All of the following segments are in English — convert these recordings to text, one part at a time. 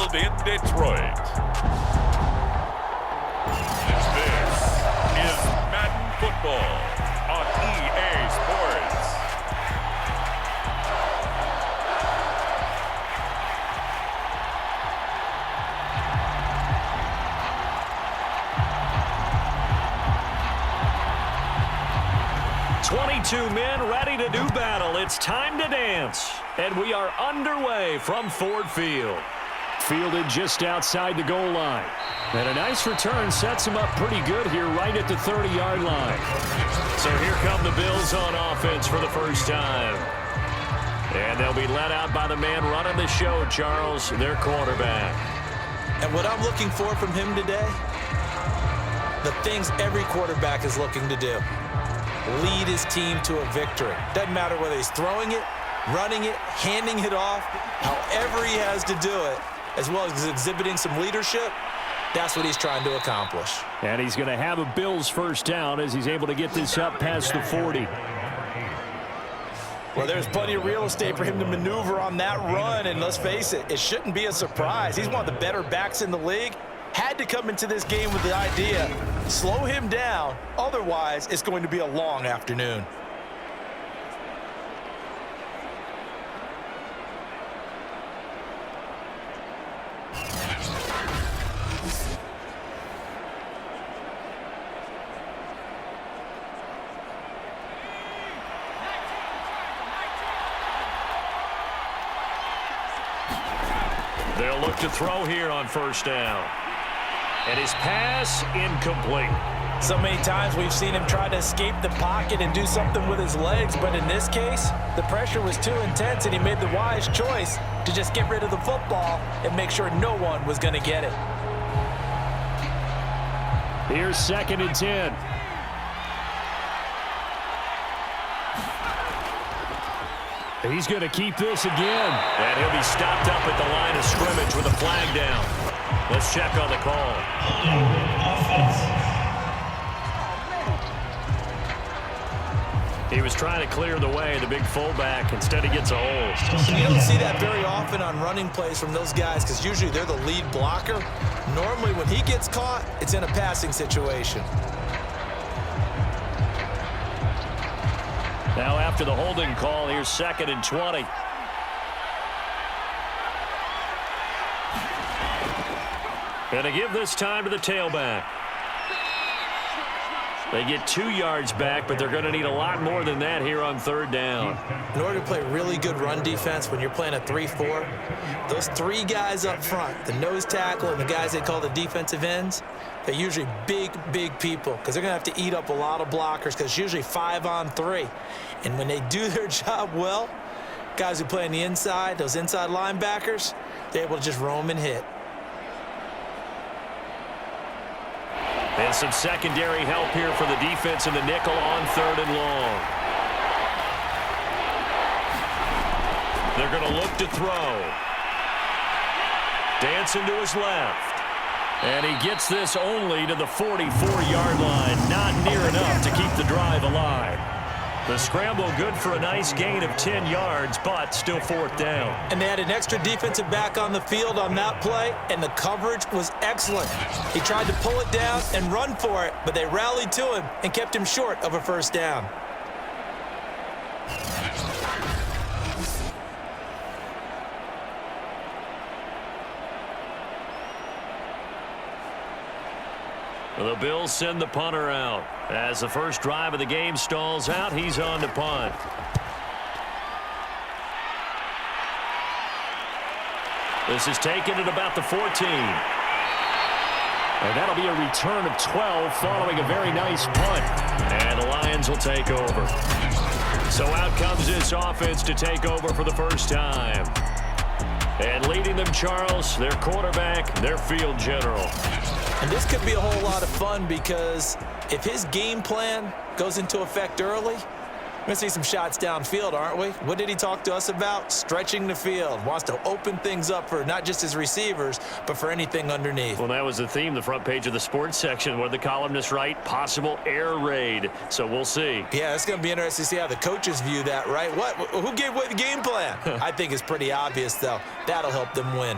held in Detroit. This is Madden Football on EA Sports. "22 men ready to do battle. It's time to dance." And we are underway from Ford Field. Fielded just outside the goal line. And a nice return sets him up pretty good here right at the 30-yard line. So here come the Bills on offense for the first time. And they'll be led out by the man running the show, Charles, their quarterback. And what I'm looking for from him today, the things every quarterback is looking to do. Lead his team to a victory. Doesn't matter whether he's throwing it, running it, handing it off, however he has to do it, as well as exhibiting some leadership, that's what he's trying to accomplish. And he's going to have a Bills first down as he's able to get this up past the 40. Well, there's plenty of real estate for him to maneuver on that run, and let's face it, it shouldn't be a surprise. He's one of the better backs in the league. Had to come into this game with the idea, slow him down, otherwise it's going to be a long afternoon. They'll look to throw here on first down. And his pass incomplete. So many times we've seen him try to escape the pocket and do something with his legs, but in this case, the pressure was too intense and he made the wise choice to just get rid of the football and make sure no one was going to get it. Here's 2nd and 10. He's going to keep this again. And he'll be stopped up at the line of scrimmage with a flag down. Let's check on the call. He was trying to clear the way, the big fullback. Instead, he gets a hold. You don't see that very often on running plays from those guys because usually they're the lead blocker. Normally, when he gets caught, it's in a passing situation. Now after the holding call, here's 2nd and 20. And to give this time to the tailback. They get 2 yards back, but they're going to need a lot more than that here on 3rd down. In order to play really good run defense when you're playing a 3-4, those 3 guys up front, the nose tackle and the guys they call the defensive ends, they're usually big, big people because they're going to have to eat up a lot of blockers because it's usually 5 on 3. And when they do their job well, guys who play on the inside, those inside linebackers, they're able to just roam and hit. And some secondary help here for the defense in the nickel on 3rd and long. They're going to look to throw. Dancing to his left. And he gets this only to the 44-yard line. Not near enough to keep the drive alive. The scramble good for a nice gain of 10 yards, but still 4th down. And they had an extra defensive back on the field on that play, and the coverage was excellent. He tried to pull it down and run for it, but they rallied to him and kept him short of a first down. The Bills send the punter out. As the first drive of the game stalls out, he's on to punt. This is taken at about the 14. And that'll be a return of 12 following a very nice punt. And the Lions will take over. So out comes this offense to take over for the first time. And leading them, Charles, their quarterback, their field general. And this could be a whole lot of fun because if his game plan goes into effect early, we're going to see some shots downfield, aren't we? What did he talk to us about? Stretching the field. Wants to open things up for not just his receivers, but for anything underneath. Well, that was the theme, the front page of the sports section, where the columnists write possible air raid. So we'll see. Yeah, it's going to be interesting to see how the coaches view that, right? Who gave away the game plan? I think it's pretty obvious, though. That'll help them win.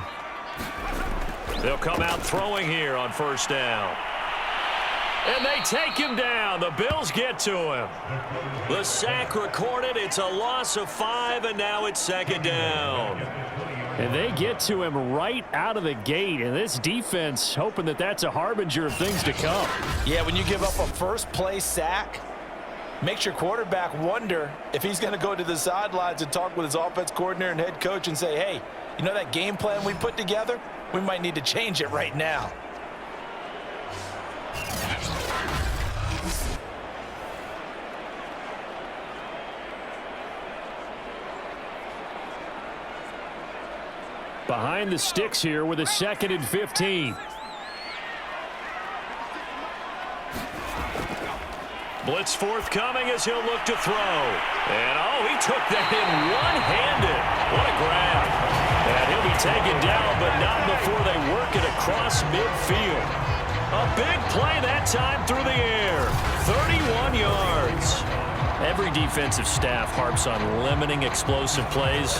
They'll come out throwing here on first down. And they take him down. The Bills get to him. The sack recorded. It's a loss of 5, and now it's second down. And they get to him right out of the gate. And this defense hoping that that's a harbinger of things to come. Yeah, when you give up a first-play sack, makes your quarterback wonder if he's going to go to the sidelines and talk with his offense coordinator and head coach and say, hey, you know that game plan we put together? We might need to change it right now. Behind the sticks here with a 2nd and 15. Blitz forthcoming as he'll look to throw. And, oh, he took that in one-handed. What a grab. And he'll be taken down, but not before they work it across midfield. A big play that time through the air. 31 yards. Every defensive staff harps on limiting explosive plays.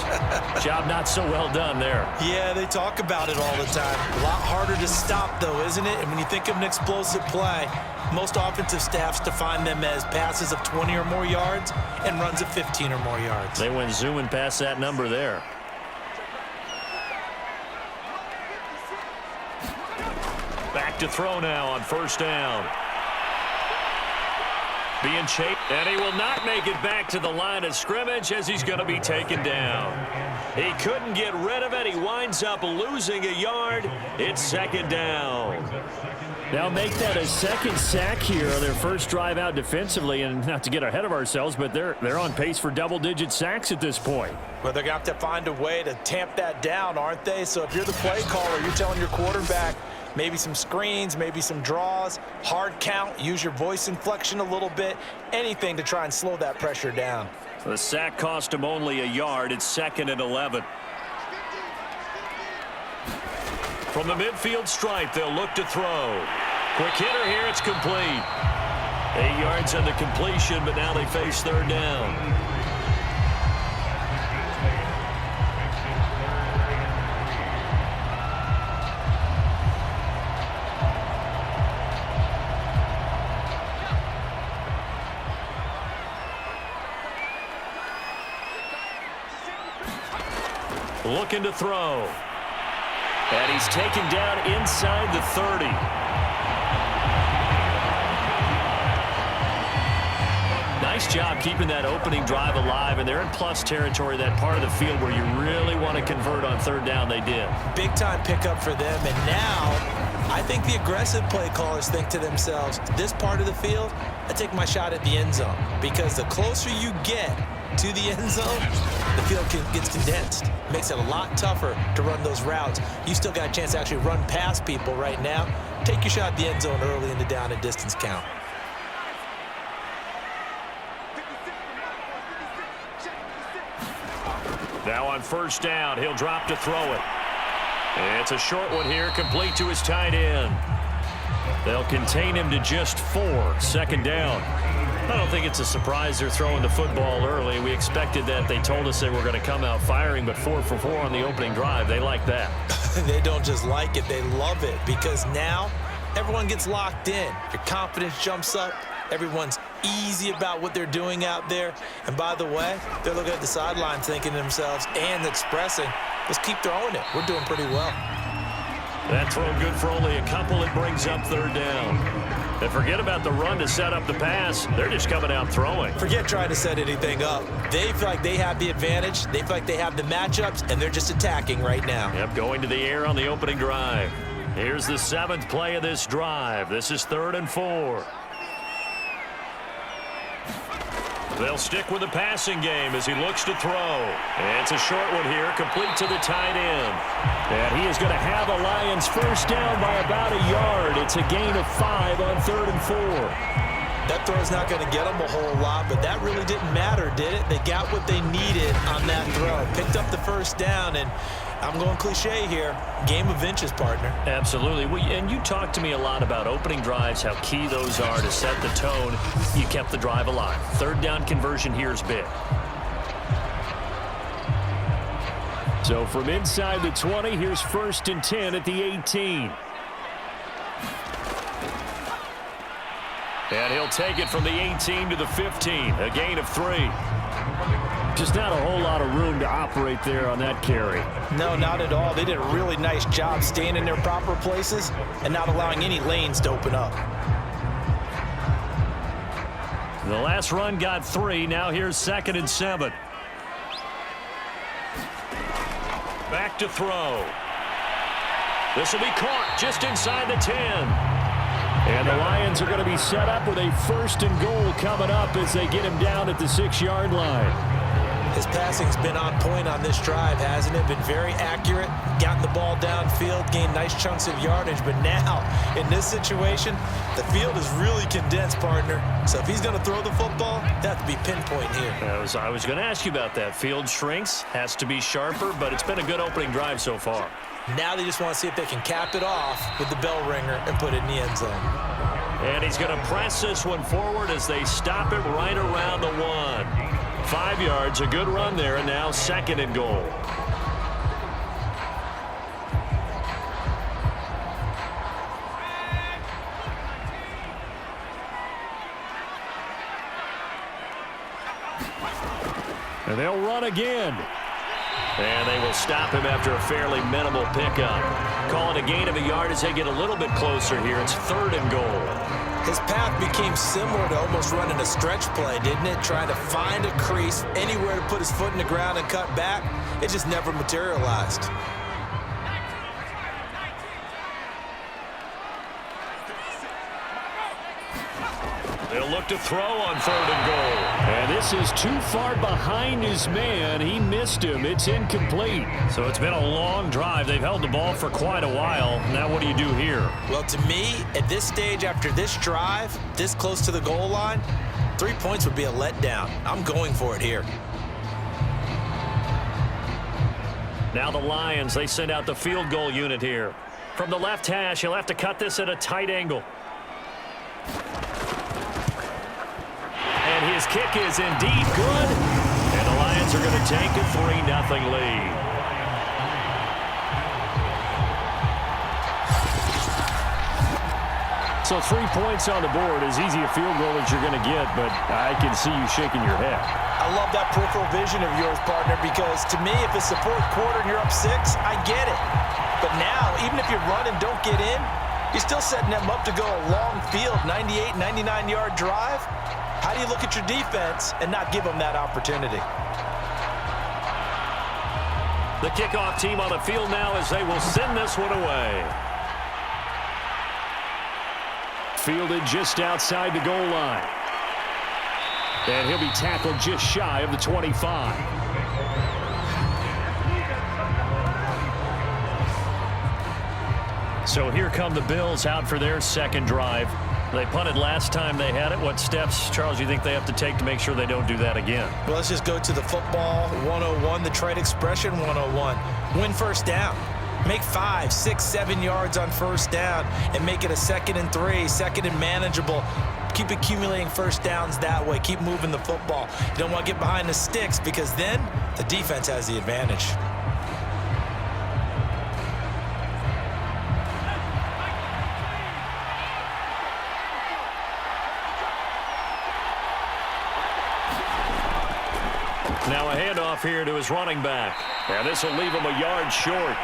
Job not so well done there. Yeah, they talk about it all the time. A lot harder to stop, though, isn't it? And when you think of an explosive play, most offensive staffs define them as passes of 20 or more yards and runs of 15 or more yards. They went zooming past that number there. Back to throw now on first down. Being chased, and he will not make it back to the line of scrimmage as he's going to be taken down. He couldn't get rid of it. He winds up losing a yard. It's second down. They'll make that a second sack here on their first drive out defensively, and not to get ahead of ourselves, but they're on pace for double-digit sacks at this point. Well, they're going to have to find a way to tamp that down, aren't they? So if you're the play caller, you're telling your quarterback, maybe some screens, maybe some draws, hard count, use your voice inflection a little bit, anything to try and slow that pressure down. The sack cost him only a yard. It's 2nd and 11. From the midfield stripe, they'll look to throw. Quick hitter here, it's complete. 8 yards on the completion, but now they face third down. Looking to throw. And he's taken down inside the 30. Nice job keeping that opening drive alive, and they're in plus territory, that part of the field where you really want to convert on third down. They did. Big time pickup for them, and now I think the aggressive play callers think to themselves, this part of the field, I take my shot at the end zone, because the closer you get to the end zone, the field gets condensed. Makes it a lot tougher to run those routes. You still got a chance to actually run past people right now. Take your shot at the end zone early in the down and distance count. Now on first down, he'll drop to throw it. It's a short one here, complete to his tight end. They'll contain him to just 4, second down. I don't think it's a surprise they're throwing the football early. We expected that. They told us they were going to come out firing, but 4 for 4 on the opening drive. They like that. They don't just like it, they love it, because now everyone gets locked in. Your confidence jumps up. Everyone's easy about what they're doing out there. And by the way, they're looking at the sideline thinking to themselves and expressing, let's keep throwing it. We're doing pretty well. That throw good for only a couple. It brings up third down. And forget about the run to set up the pass. They're just coming out throwing. Forget trying to set anything up. They feel like they have the advantage. They feel like they have the matchups, and they're just attacking right now. Yep, going to the air on the opening drive. Here's the 7th play of this drive. This is 3rd and 4. They'll stick with the passing game as he looks to throw. And it's a short one here, complete to the tight end. And he is going to have a Lions first down by about a yard. It's a gain of 5 on 3rd and 4. That throw's not going to get them a whole lot, but that really didn't matter, did it? They got what they needed on that throw. Picked up the first down, and I'm going cliche here. Game of inches, partner. Absolutely. And you talked to me a lot about opening drives, how key those are to set the tone. You kept the drive alive. Third down conversion here is big. So from inside the 20, here's 1st and 10 at the 18. And he'll take it from the 18 to the 15, a gain of 3. Just not a whole lot of room to operate there on that carry. No, not at all. They did a really nice job staying in their proper places and not allowing any lanes to open up. The last run got 3. Now here's 2nd and 7. Back to throw. This will be caught just inside the 10. And the Lions are going to be set up with a 1st and goal coming up as they get him down at the 6-yard line. His passing's been on point on this drive, hasn't it? Been very accurate, gotten the ball downfield, gained nice chunks of yardage. But now, in this situation, the field is really condensed, partner. So if he's going to throw the football, that has to be pinpoint here. I was going to ask you about that. Field shrinks, has to be sharper, but it's been a good opening drive so far. Now they just want to see if they can cap it off with the bell ringer and put it in the end zone. And he's going to press this one forward as they stop it right around the 1. 5 yards, a good run there, and now 2nd and goal. And they'll run again. And they will stop him after a fairly minimal pickup. Call it a gain of a yard as they get a little bit closer here. It's 3rd and goal. His path became similar to almost running a stretch play, didn't it? Trying to find a crease, anywhere to put his foot in the ground and cut back. It just never materialized. They'll look to throw on 3rd and goal. And this is too far behind his man. He missed him. It's incomplete. So it's been a long drive. They've held the ball for quite a while. Now what do you do here? Well, to me, at this stage, after this drive, this close to the goal line, 3 points would be a letdown. I'm going for it here. Now the Lions, they send out the field goal unit here. From the left hash, he'll have to cut this at a tight angle. And his kick is indeed good. And the Lions are going to take a 3-0 lead. So 3 points on the board, as easy a field goal as you're going to get, but I can see you shaking your head. I love that peripheral vision of yours, partner, because to me, if it's the 4th quarter and you're up 6, I get it. But now, even if you run and don't get in, you're still setting them up to go a long field, 98, 99-yard drive. How do you look at your defense and not give them that opportunity? The kickoff team on the field now as they will send this one away. Fielded just outside the goal line. And he'll be tackled just shy of the 25. So here come the Bills out for their 2nd drive. They punted last time they had it. What steps, Charles, do you think they have to take to make sure they don't do that again? Well, let's just go to the football 101, the trade expression 101. Win 1st down. Make 5, 6, 7 yards on 1st down and make it a 2nd and 3, 2nd and manageable. Keep accumulating 1st downs that way. Keep moving the football. You don't want to get behind the sticks because then the defense has the advantage. Now a handoff here to his running back. And this will leave him a yard short.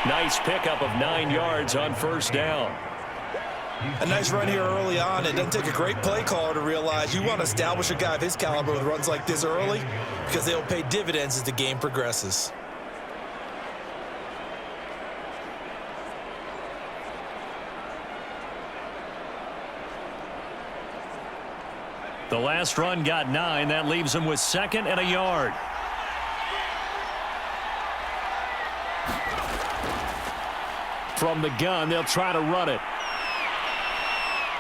Nice pickup of 9 yards on 1st down. A nice run here early on. It doesn't take a great play caller to realize you want to establish a guy of his caliber with runs like this early because they'll pay dividends as the game progresses. The last run got 9. That leaves him with 2nd and a yard. From the gun, they'll try to run it.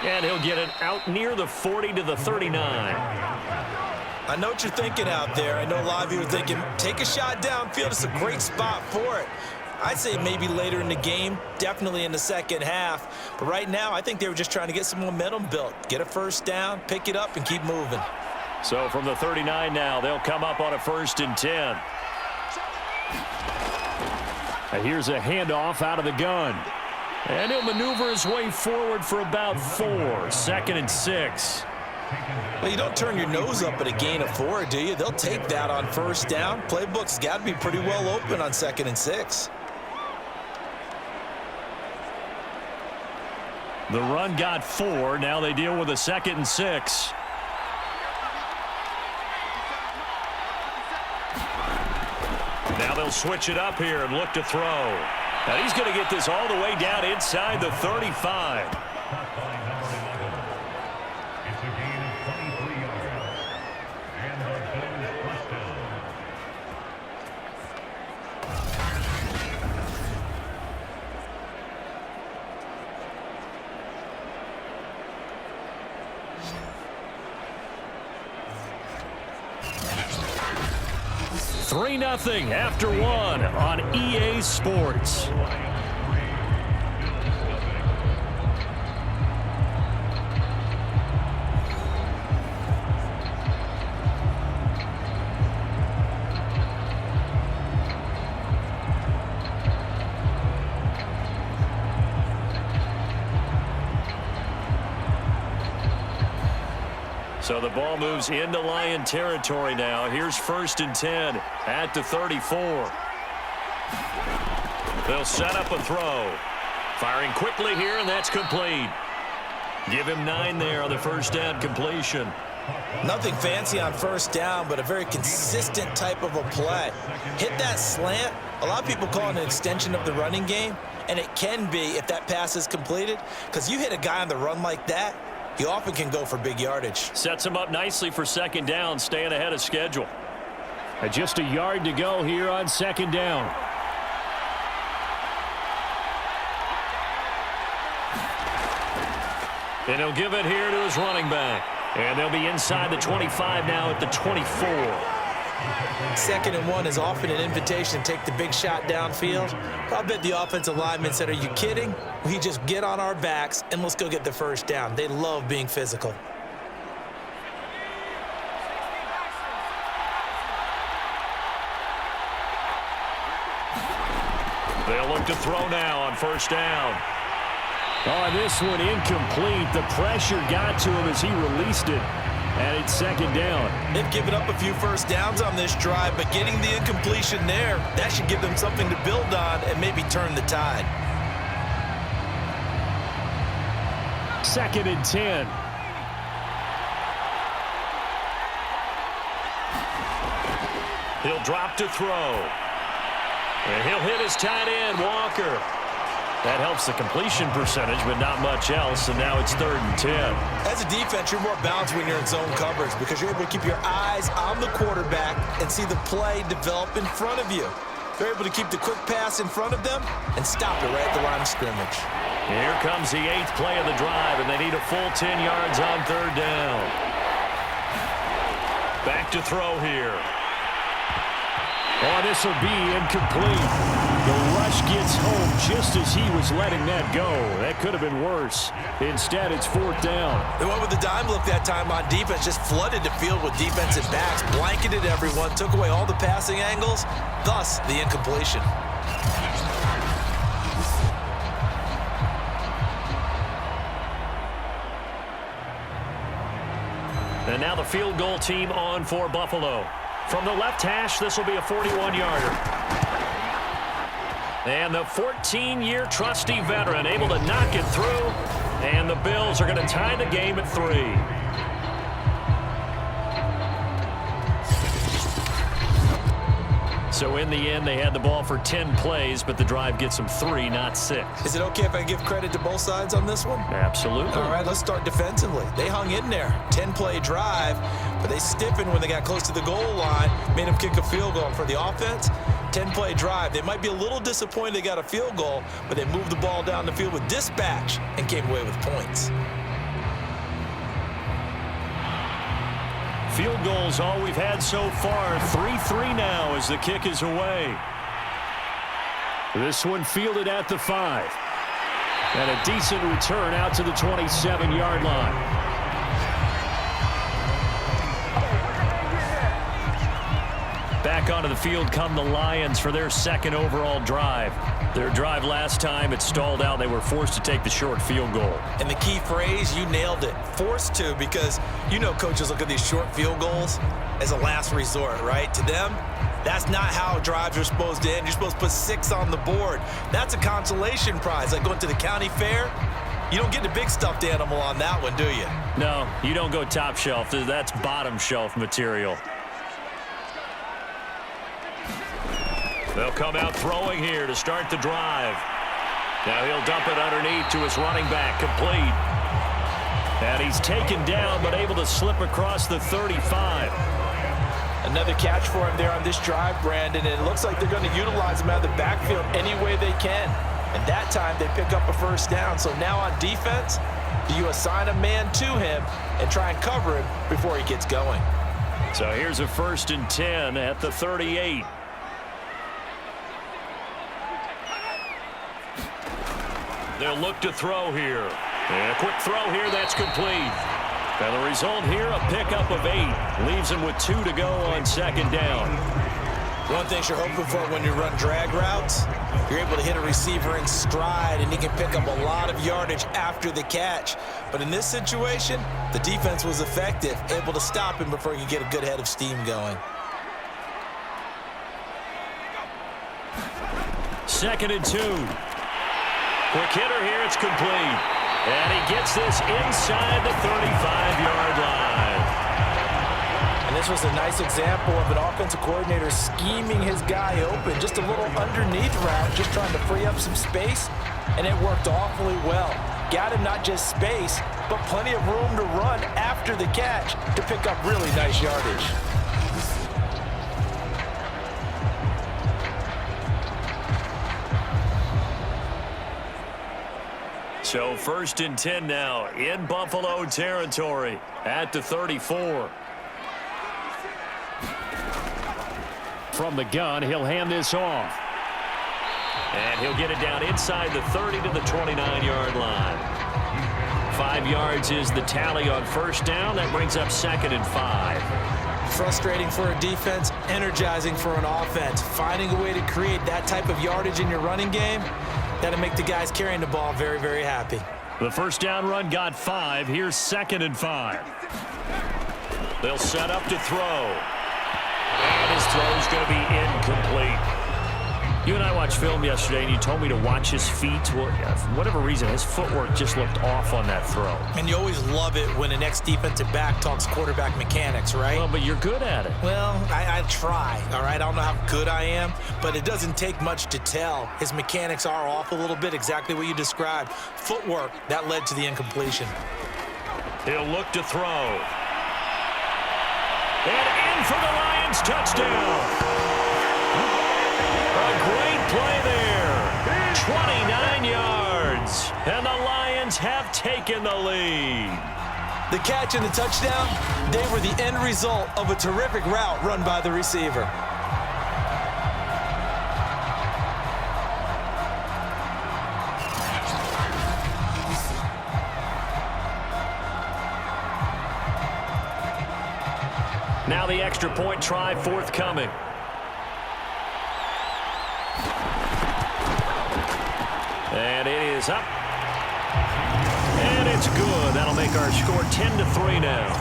And he'll get it out near the 40 to the 39. I know what you're thinking out there. I know a lot of you are thinking, take a shot downfield. It's a great spot for it. I'd say maybe later in the game, definitely in the 2nd half. But right now, I think they were just trying to get some momentum built. Get a 1st down, pick it up, and keep moving. So from the 39 now, they'll come up on a 1st and 10. And here's a handoff out of the gun. And he'll maneuver his way forward for about 4. 2nd and 6. Well, you don't turn your nose up at a gain of 4, do you? They'll take that on first down. Playbook's got to be pretty well open on 2nd and 6. The run got 4. Now they deal with a 2nd and 6. Now they'll switch it up here and look to throw. And he's going to get this all the way down inside the 35. It's a gain of 23 yards. And the Bills first down. Three 3-0 after 1 on EA Sports. So the ball moves into Lion territory now. Here's 1st and 10 at the 34. They'll set up a throw. Firing quickly here, and that's complete. Give him 9 there on the first down completion. Nothing fancy on first down, but a very consistent type of a play. Hit that slant. A lot of people call it an extension of the running game, and it can be if that pass is completed, because you hit a guy on the run like that, he often can go for big yardage. Sets him up nicely for 2nd down, staying ahead of schedule. And just a yard to go here on 2nd down. And he'll give it here to his running back. And they'll be inside the 25 now at the 24. 2nd and 1 is often an invitation to take the big shot downfield. I bet the offensive linemen said, are you kidding? We just get on our backs and let's go get the first down. They love being physical. They'll look to throw now on first down. Oh, this one incomplete. The pressure got to him as he released it. And it's 2nd down. They've given up a few first downs on this drive, but getting the incompletion there, that should give them something to build on and maybe turn the tide. 2nd and 10. He'll drop to throw. And he'll hit his tight end, Walker. That helps the completion percentage, but not much else, and now it's 3rd and 10. As a defense, you're more balanced when you're in zone coverage because you're able to keep your eyes on the quarterback and see the play develop in front of you. They're able to keep the quick pass in front of them and stop it right at the line of scrimmage. Here comes the 8th play of the drive, and they need a full 10 yards on 3rd down. Back to throw here. Oh, this will be incomplete. The rush gets home just as he was letting that go. That could have been worse. Instead, it's 4th down. They went with the dime look that time on defense, just flooded the field with defensive backs, blanketed everyone, took away all the passing angles, thus the incompletion. And now the field goal team on for Buffalo. From the left hash, this will be a 41-yarder. And the 14-year trusty veteran able to knock it through. And the Bills are going to tie the game at 3. So in the end, they had the ball for 10 plays, but the drive gets them 3, not 6. Is it okay if I give credit to both sides on this one? Absolutely. All right, let's start defensively. They hung in there. 10-play drive, but they stiffened when they got close to the goal line, made them kick a field goal. And for the offense, 10-play drive. They might be a little disappointed they got a field goal, but they moved the ball down the field with dispatch and came away with points. Field goals all we've had so far. 3-3 now as the kick is away. This one fielded at the 5. And a decent return out to the 27-yard line. Back onto the field come the Lions for their second overall drive. Their drive last time, it stalled out. They were forced to take the short field goal. And the key phrase, you nailed it. Forced to, because you know coaches look at these short field goals as a last resort, right? To them, that's not how drives are supposed to end. You're supposed to put 6 on the board. That's a consolation prize. Like going to the county fair, you don't get the big stuffed animal on that one, do you? No, you don't go top shelf. That's bottom shelf material. They'll come out throwing here to start the drive. Now he'll dump it underneath to his running back, complete. And he's taken down, but able to slip across the 35. Another catch for him there on this drive, Brandon, and it looks like they're going to utilize him out of the backfield any way they can. And that time they pick up a first down. So now on defense, do you assign a man to him and try and cover him before he gets going? So here's a 1st and 10 at the 38. They'll look to throw here. And a quick throw here, that's complete. And the result here, a pickup of 8. Leaves him with 2 to go on 2nd down. One thing you're hoping for when you run drag routes, you're able to hit a receiver in stride, and he can pick up a lot of yardage after the catch. But in this situation, the defense was effective, able to stop him before he could get a good head of steam going. 2nd and 2. Quick hitter here, it's complete. And he gets this inside the 35-yard line. And this was a nice example of an offensive coordinator scheming his guy open. Just a little underneath route, just trying to free up some space, and it worked awfully well. Got him not just space, but plenty of room to run after the catch to pick up really nice yardage. So 1st and 10 now in Buffalo territory at the 34. From the gun, he'll hand this off. And he'll get it down inside the 30 to the 29-yard line. 5 yards is the tally on 1st down. That brings up 2nd and 5. Frustrating for a defense, energizing for an offense. Finding a way to create that type of yardage in your running game, that'll make the guys carrying the ball very, very happy. The 1st down run got 5. Here's 2nd and 5. They'll set up to throw. And his throw's going to be incomplete. You and I watched film yesterday, and you told me to watch his feet. Well, for whatever reason, his footwork just looked off on that throw. And you always love it when an ex-defensive back talks quarterback mechanics, right? Well, but you're good at it. Well, I try, all right? I don't know how good I am, but it doesn't take much to tell. His mechanics are off a little bit, exactly what you described. Footwork, that led to the incompletion. He'll look to throw. And in for the Lions touchdown. A great play there. 29 yards. And the Lions have taken the lead. The catch and the touchdown, they were the end result of a terrific route run by the receiver. Now the extra point try forthcoming. And it is up. And it's good. That'll make our score 10-3 now.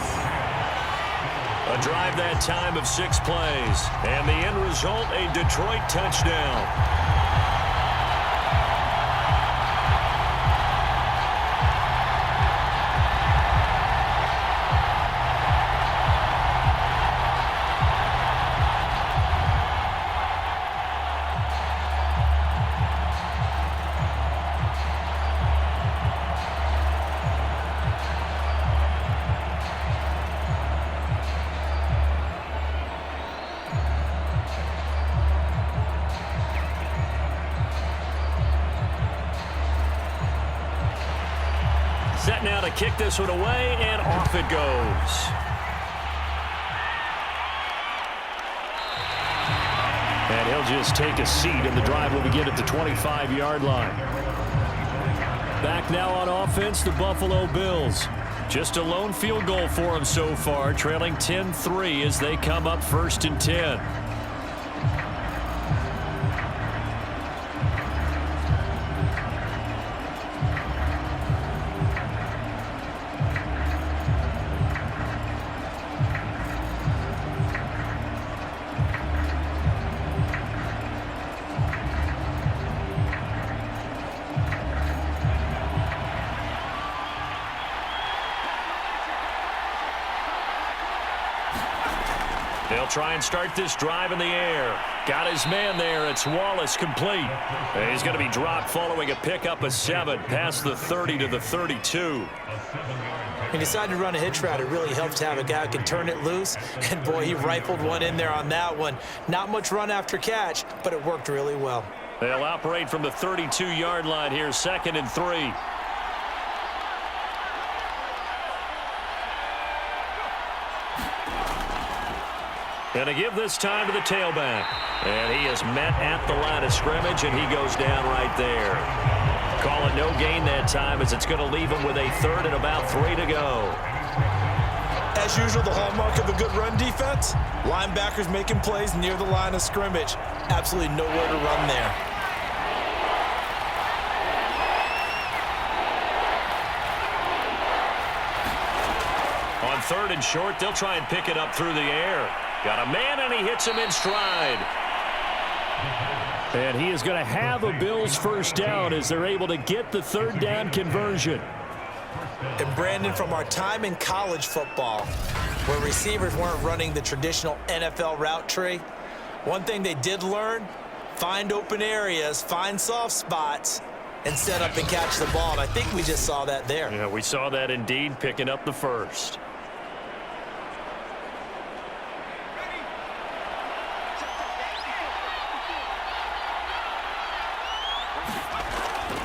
A drive that time of 6 plays. And the end result, a Detroit touchdown. Set now to kick this one away, and off it goes. And he'll just take a seat, and the drive will begin at the 25-yard line. Back now on offense, the Buffalo Bills. Just a lone field goal for them so far, trailing 10-3 as they come up 1st and 10. They'll try and start this drive in the air. Got his man there. It's Wallace complete. And he's going to be dropped following a pickup of 7 past the 30 to the 32. He decided to run a hitch route. It really helps to have a guy who can turn it loose. And, boy, he rifled one in there on that one. Not much run after catch, but it worked really well. They'll operate from the 32-yard line here, 2nd and 3. Going to give this time to the tailback. And he is met at the line of scrimmage, and he goes down right there. Call it no gain that time, as it's going to leave him with a 3rd and about 3 to go. As usual, the hallmark of a good run defense, linebackers making plays near the line of scrimmage. Absolutely nowhere to run there. On 3rd and short, they'll try and pick it up through the air. Got a man, and he hits him in stride. And he is going to have a Bills first down as they're able to get the 3rd down conversion. And, Brandon, from our time in college football, where receivers weren't running the traditional NFL route tree, one thing they did learn, find open areas, find soft spots, and set up and catch the ball. And I think we just saw that there. Yeah, we saw that indeed, picking up the 1st.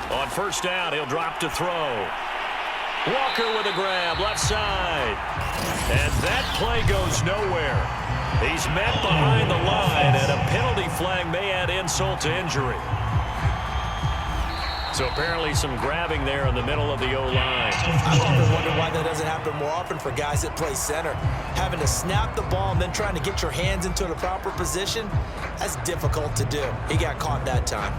On 1st down, he'll drop to throw. Walker with a grab, left side. And that play goes nowhere. He's met behind the line, and a penalty flag may add insult to injury. So apparently some grabbing there in the middle of the O-line. I've often wondered why that doesn't happen more often for guys that play center. Having to snap the ball and then trying to get your hands into the proper position, that's difficult to do. He got caught that time.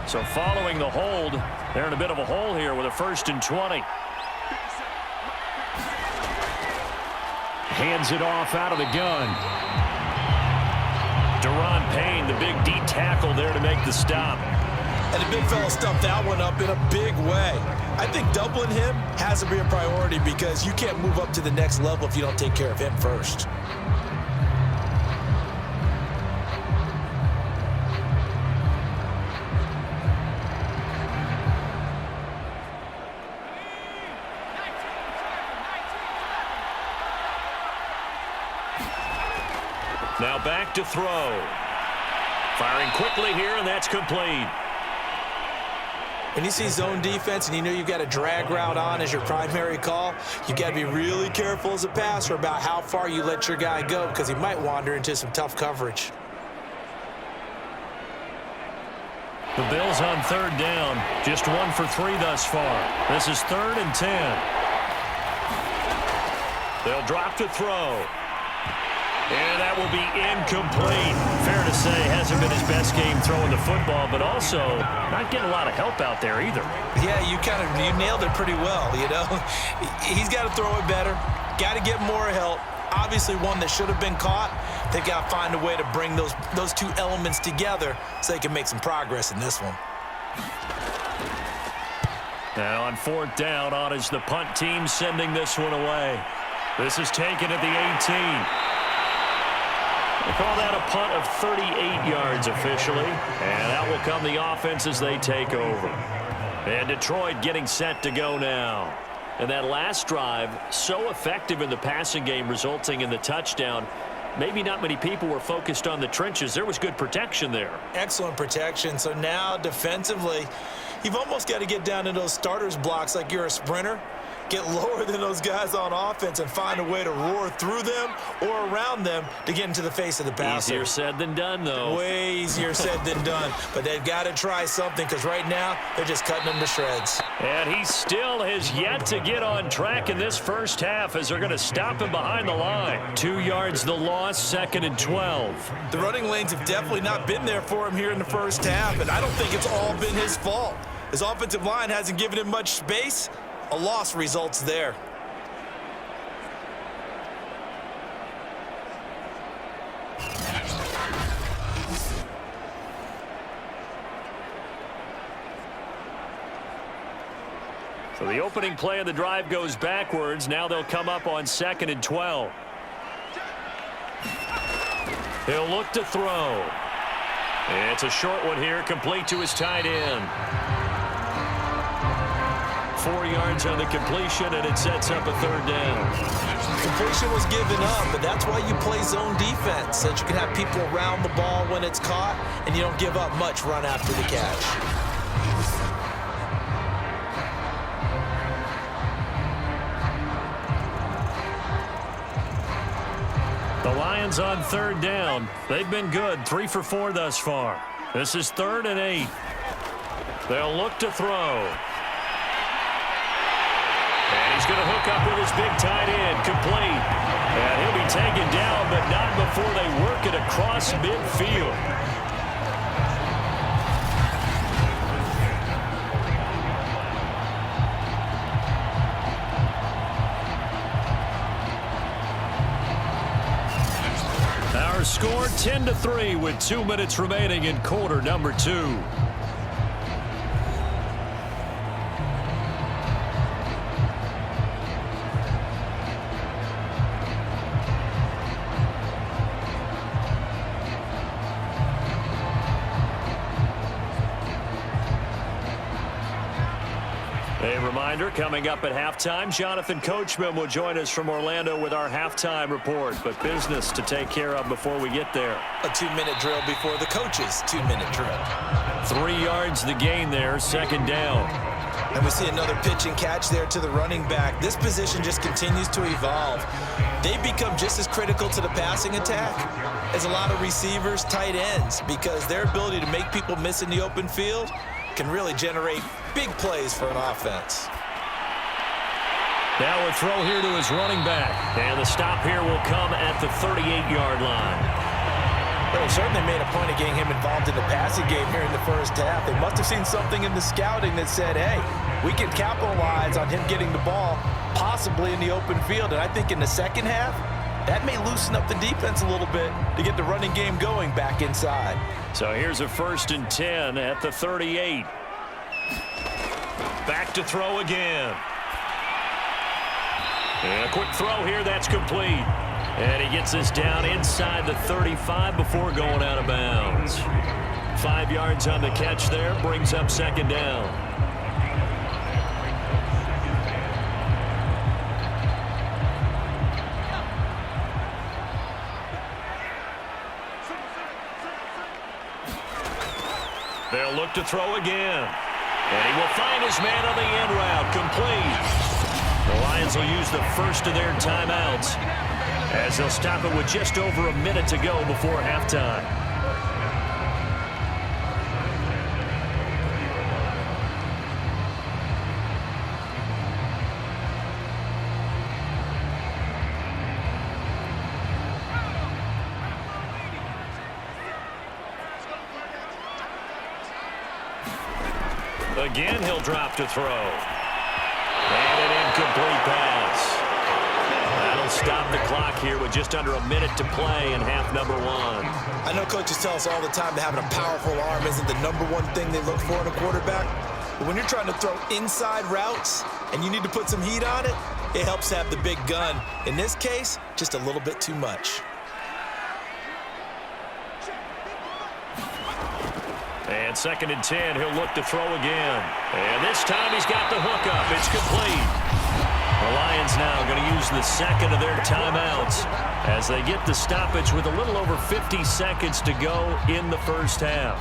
So following the hold, they're in a bit of a hole here with a 1st and 20. Hands it off out of the gun. Deron Payne, the big D tackle there to make the stop. And the big fella stuffed that one up in a big way. I think doubling him has to be a priority because you can't move up to the next level if you don't take care of him first. Now back to throw. Firing quickly here, and that's complete. When you see zone defense and you know you've got a drag route on as your primary call, you've got to be really careful as a passer about how far you let your guy go because he might wander into some tough coverage. The Bills on 3rd down. Just 1 for 3 thus far. This is 3rd and 10. They'll drop to throw. And that will be incomplete. Fair to say, hasn't been his best game throwing the football, but also not getting a lot of help out there either. Yeah, you nailed it pretty well, you know. He's got to throw it better. Got to get more help. Obviously one that should have been caught. They've got to find a way to bring those 2 elements together so they can make some progress in this one. Now on 4th down, on is the punt team sending this one away. This is taken at the 18. They call that a punt of 38 yards officially, and that will come the offense as they take over. And Detroit getting set to go now. And that last drive, so effective in the passing game, resulting in the touchdown. Maybe not many people were focused on the trenches. There was good protection there. Excellent protection. So now defensively, you've almost got to get down to those starters blocks like you're a sprinter. Get lower than those guys on offense and find a way to roar through them or around them to get into the face of the passer. Easier said than done, though. Way easier said than done. But they've got to try something because right now they're just cutting them to shreds. And he still has yet to get on track in this first half as they're going to stop him behind the line. 2 yards the loss, 2nd and 12. The running lanes have definitely not been there for him here in the first half, and I don't think it's all been his fault. His offensive line hasn't given him much space. A loss results there. So the opening play of the drive goes backwards. Now they'll come up on 2nd and 12. He'll look to throw. It's a short one here, complete to his tight end. 4 yards on the completion, and it sets up a 3rd down. Completion was given up, but that's why you play zone defense, so that you can have people around the ball when it's caught, and you don't give up much run after the catch. The Lions on 3rd down. They've been good, 3 for 4 thus far. This is 3rd and 8. They'll look to throw. And he's going to hook up with his big tight end, complete. And he'll be taken down, but not before they work it across midfield. Our score 10-3 with 2 minutes remaining in quarter number 2. A reminder, coming up at halftime, Jonathan Coachman will join us from Orlando with our halftime report, but business to take care of before we get there. A 2-minute drill before the coach's 2-minute drill. 3 yards the gain there, 2nd down. And we see another pitch and catch there to the running back. This position just continues to evolve. They become just as critical to the passing attack as a lot of receivers, tight ends, because their ability to make people miss in the open field can really generate big plays for an offense. Now a throw here to his running back. And the stop here will come at the 38-yard line. Well, they certainly made a point of getting him involved in the passing game here in the first half. They must have seen something in the scouting that said, hey, we can capitalize on him getting the ball possibly in the open field. And I think in the second half, that may loosen up the defense a little bit to get the running game going back inside. So here's a 1st and 10 at the 38. Back to throw again. And a quick throw here, that's complete. And he gets this down inside the 35 before going out of bounds. 5 yards on the catch there, brings up 2nd down. They'll look to throw again. And he will find his man on the end route, complete. The Lions will use the first of their timeouts as they'll stop it with just over a minute to go before halftime. Again, he'll drop to throw. And an incomplete pass. That'll stop the clock here with just under a minute to play in half number 1. I know coaches tell us all the time that having a powerful arm isn't the #1 thing they look for in a quarterback. But when you're trying to throw inside routes and you need to put some heat on it, it helps to have the big gun. In this case, just a little bit too much. And 2nd and 10, he'll look to throw again. And this time he's got the hookup. It's complete. The Lions now going to use the 2nd of their timeouts as they get the stoppage with a little over 50 seconds to go in the first half.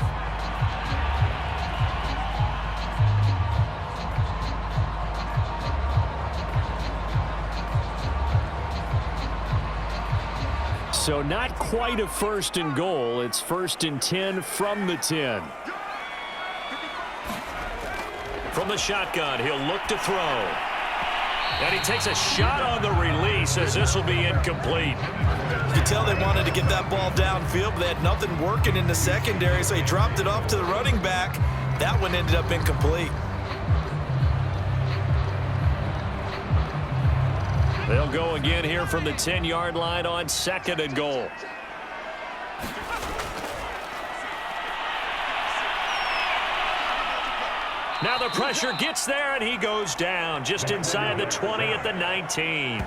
So not quite a 1st and goal. It's 1st and 10 from the 10. From the shotgun, he'll look to throw. And he takes a shot on the release as this will be incomplete. You can tell they wanted to get that ball downfield, but they had nothing working in the secondary, so he dropped it off to the running back. That one ended up incomplete. They'll go again here from the 10-yard line on 2nd and goal. Now the pressure gets there, and he goes down just inside the 20 at the 19.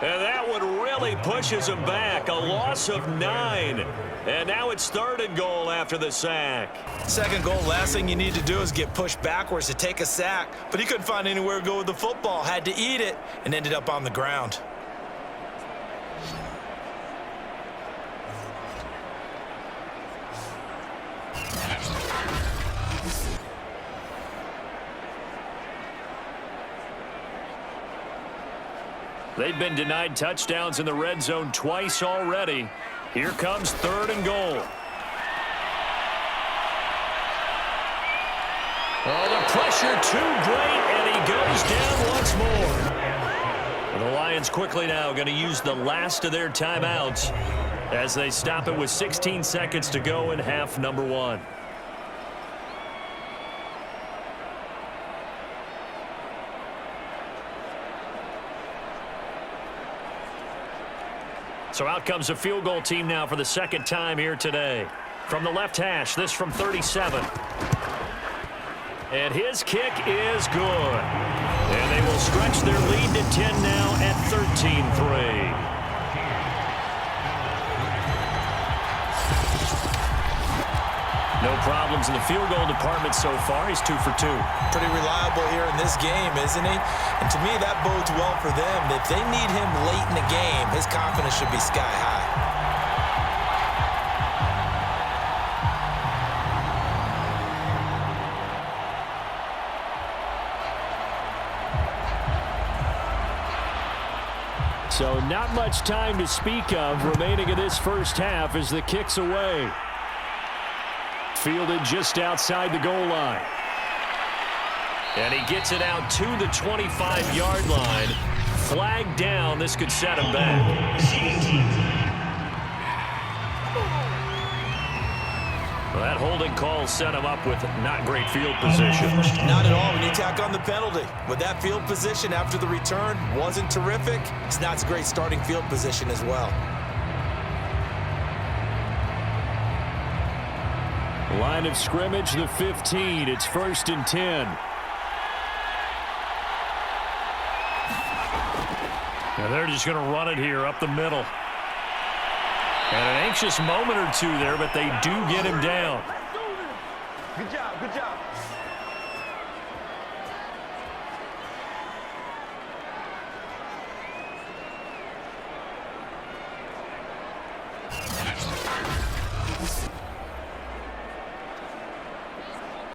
And that one really pushes him back. A loss of 9. And now it's 3rd and goal after the sack. Second goal, last thing you need to do is get pushed backwards to take a sack. But he couldn't find anywhere to go with the football. Had to eat it and ended up on the ground. They've been denied touchdowns in the red zone twice already. Here comes 3rd and goal. Oh, the pressure too great, and he goes down once more. The Lions quickly now going to use the last of their timeouts as they stop it with 16 seconds to go in half number 1. So out comes a field goal team now for the second time here today. From the left hash, this from 37. And his kick is good. And they will stretch their lead to 10 now at 13-3. No problems in the field goal department so far. He's 2 for 2. Pretty reliable here in this game, isn't he? And to me, that bodes well for them. If they need him late in the game, his confidence should be sky high. So not much time to speak of remaining in this first half as the kick's away. Fielded just outside the goal line. And he gets it out to the 25-yard line. Flag down. This could set him back. Well, that holding call set him up with not great field position. Not at all when you tack on the penalty. With that field position after the return wasn't terrific, it's not a great starting field position as well. Line of scrimmage, the 15. It's 1st and 10. Now they're just going to run it here up the middle. And an anxious moment or two there, but they do get him down. Good job, good job.